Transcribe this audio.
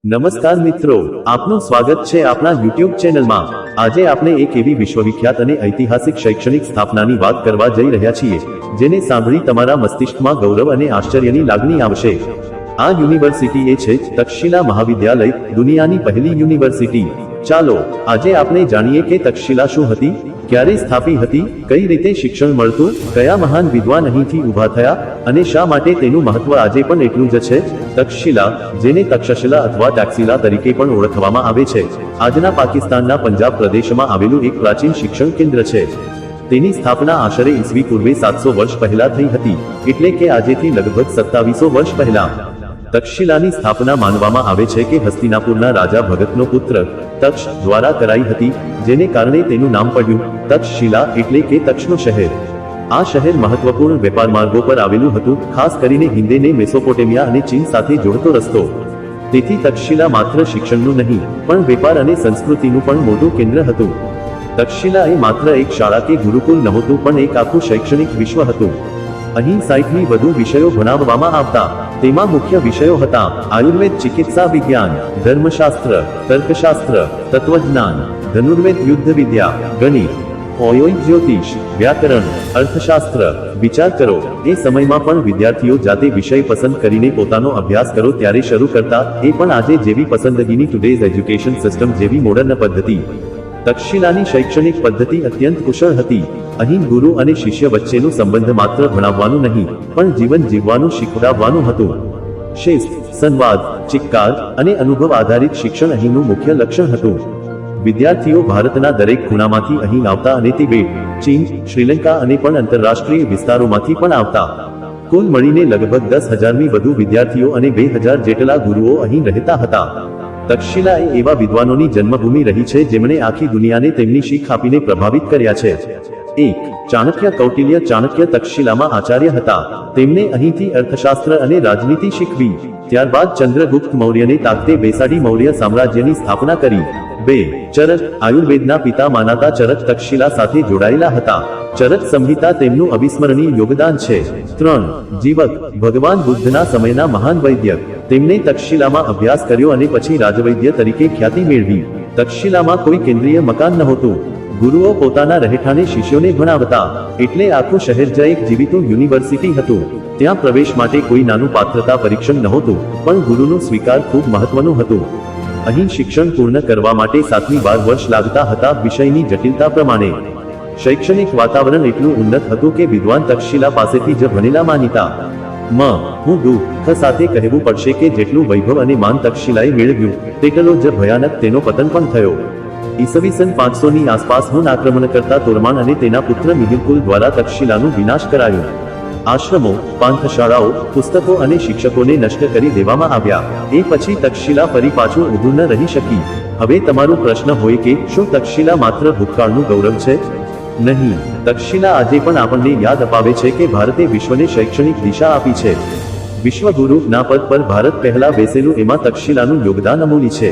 નમસ્કાર મિત્રો, આપનું સ્વાગત છે આપણા યુટ્યુબ ચેનલમાં। આજે આપણે એક એવી વિશ્વવિખ્યાત અને ઐતિહાસિક શૈક્ષણિક સ્થાપનાની વાત કરવા જઈ રહ્યા છીએ જેને સાંભળી તમારા મસ્તિષ્કમાં ગૌરવ અને આશ્ચર્યની લાગણી આવશે। આ યુનિવર્સિટી એ છે તક્ષશિલા મહાવિદ્યાલય, દુનિયાની પહેલી યુનિવર્સિટી। ચાલો આજે આપણે જાણીએ કે તક્ષશિલા શું હતી, ક્યારે સ્થાપી હતી, કઈ રીતે શિક્ષણ મળતું, કયા મહાન વિદ્વાન અહીંથી ઊભા થયા અને શા માટે તેનું મહત્વ આજે પણ એટલું જ છે। તક્ષશિલા, જેને તક્ષશિલા અથવા ટાક્સિલા તરીકે પણ ઓળખવામાં આવે છે, આજના પાકિસ્તાનના પંજાબ પ્રદેશમાં આવેલું એક પ્રાચીન શિક્ષણ કેન્દ્ર છે। તેની સ્થાપના આશરે ઈસવી પૂર્વે 700 વર્ષ પહેલા થઈ હતી, એટલે કે આજેથી લગભગ 2700 વર્ષ પહેલા। તક્ષશિલાની સ્થાપના માનવામાં આવે છે કે હસ્તિનાપુરના રાજા ભગતનો પુત્ર તક્ષ દ્વારા કરાઈ હતી, જેને કારણે તેનું નામ પડ્યું તક્ષશિલા, એટલે કે તક્ષનું શહેર। આ શહેર મહત્વપૂર્ણ વેપાર માર્ગો પર આવેલું હતું, ખાસ કરીને હિન્દને મેસોપોટેમિયા અને ચીન સાથે જોડતો રસ્તો। તેથી તક્ષશિલા માત્ર શિક્ષણનું નહીં પણ વેપાર અને સંસ્કૃતિનું પણ મોટું કેન્દ્ર હતું। તક્ષશિલા એ માત્ર એક શાળા કે ગુરુકુલ નહોતું, પણ એક આખું શૈક્ષણિક વિશ્વ હતું। અહીં 60થી વધુ વિષયો ભણાવવામાં આવતા। તેમાં મુખ્ય વિષયો હતા આયુર્વેદ, ચિકિત્સા વિજ્ઞાન, ધર્મશાસ્ત્ર, તર્કશાસ્ત્ર, તત્વજ્ઞાન, ધનુર્વેદ, યુદ્ધ વિદ્યા, ગણિત, ઓયોઇક, જ્યોતિષ, વ્યાકરણ, અર્થશાસ્ત્ર। વિચાર કરો, એ સમયમાં પણ વિદ્યાર્થીઓ જાતે વિષય પસંદ કરીને પોતાનો અભ્યાસ કરો ત્યારે શરૂ કરતા, એ પણ આજે જેવી પસંદગીની ટુડેઝ એજ્યુકેશન સિસ્ટમ જેવી મોડર્ન પદ્ધતિ। તક્ષશિલાની શૈક્ષણિક પદ્ધતિ અત્યંત કુશળ હતી। અહીં ગુરુ અને શિષ્ય વચ્ચેનો સંબંધ માત્ર ભણાવવાનું નહીં પણ જીવન જીવવાનું શીખવાડવાનું હતું। શિસ્ત, સંવાદ, ચિક્કાર અને અનુભવ આધારિત શિક્ષણ અહીંનું મુખ્ય લક્ષણ હતું। વિદ્યાર્થીઓ ભારતના દરેક ખૂણામાંથી અહીં આવતા અને તિબેટ, ચીન, શ્રીલંકા અને પણ આંતરરાષ્ટ્રીય વિસ્તારોમાંથી પણ આવતા। કુલ મળીને લગભગ 10,000થી વધુ વિદ્યાર્થીઓ અને 2,000 જેટલા ગુરુઓ અહીં રહેતા હતા। તક્ષશિલા એ એવા વિદ્વાનોની જન્મભૂમિ રહી છે જેમણે આખી દુનિયાને તેમની શીખ આપીને પ્રભાવિત કર્યા છે। 1. ચાણક્ય, કૌટિલ્ય। ચાણક્ય તક્ષશિલામાં આચાર્ય હતા। તેમને અહીંથી અર્થશાસ્ત્ર અને રાજનીતિ શીખવી। ત્યારબાદ ચંદ્રગુપ્ત મૌર્યને તાકતે બેસાડી મૌર્ય સામ્રાજ્યની સ્થાપના કરી। 2. ચરક, આયુર્વેદના પિતા માનાતા ચરક તક્ષશિલા સાથે જોડાયેલા હતા। ચરક સંહિતા તેમનું અવિસ્મરણીય યોગદાન છે। 3. જીવક, ભગવાન બુદ્ધના સમયના મહાન વૈદ્ય। તેમણે તક્ષશિલામાં અભ્યાસ કર્યો અને પછી રાજવૈદ્ય તરીકે ખ્યાતિ મેળવી। તક્ષશિલામાં કોઈ કેન્દ્રીય મકાન નહોતું। ગુરુઓ પોતાના રહેઠાણે શિષ્યોને ભણાવતા, એટલે આખું શહેર જ એક જીવિતું યુનિવર્સિટી હતું। ત્યાં પ્રવેશ માટે કોઈ નાનું પાત્રતા પરીક્ષણ નહોતું, પણ ગુરુનો સ્વીકાર ખૂબ મહત્વનું હતું। અહીં શિક્ષણ પૂર્ણ કરવા માટે 7થી 12 વર્ષ લાગતા હતા, વિષયની જટિલતા પ્રમાણે। શૈક્ષણિક વાતાવરણ એટલું ઉન્નત હતું કે વિદ્વાન તક્ષશિલા પાસેથી જ ભણેલા માનીતા। હું દુઃખ સાથે કહેવું પડશે કે જેટલું વૈભવ અને માન તક્ષશિલાએ મેળવ્યું, તેટલો જ ભયાનક તેનો પતન પણ થયો। ઈસવીસન 500ની આસપાસ હુન આક્રમણકર્તા તોરમાન અને તેના પુત્ર મિહિરકુલ દ્વારા તક્ષશિલાનું વિનાશ કરાયું। આશ્રમો, પાંથશાળાઓ, પુસ્તકો અને શિક્ષકોને નષ્ટ કરી દેવામાં આવ્યા। એ પછી તક્ષશિલા ફરી પાછું ઊભું ન રહી શકી। હવે તમારો પ્રશ્ન હોય કે શું તક્ષશિલા માત્ર ભૂતકાળનું ગૌરવ છે? નહીં, તક્ષશિલા આજે પણ આપણને યાદ અપાવે છે કે ભારતે વિશ્વને શૈક્ષણિક દિશા આપી છે। વિશ્વગુરુ ના પદ પર ભારત પહેલા બેસેલું, એમાં તક્ષશિલાનું યોગદાન અમૂલ્ય છે।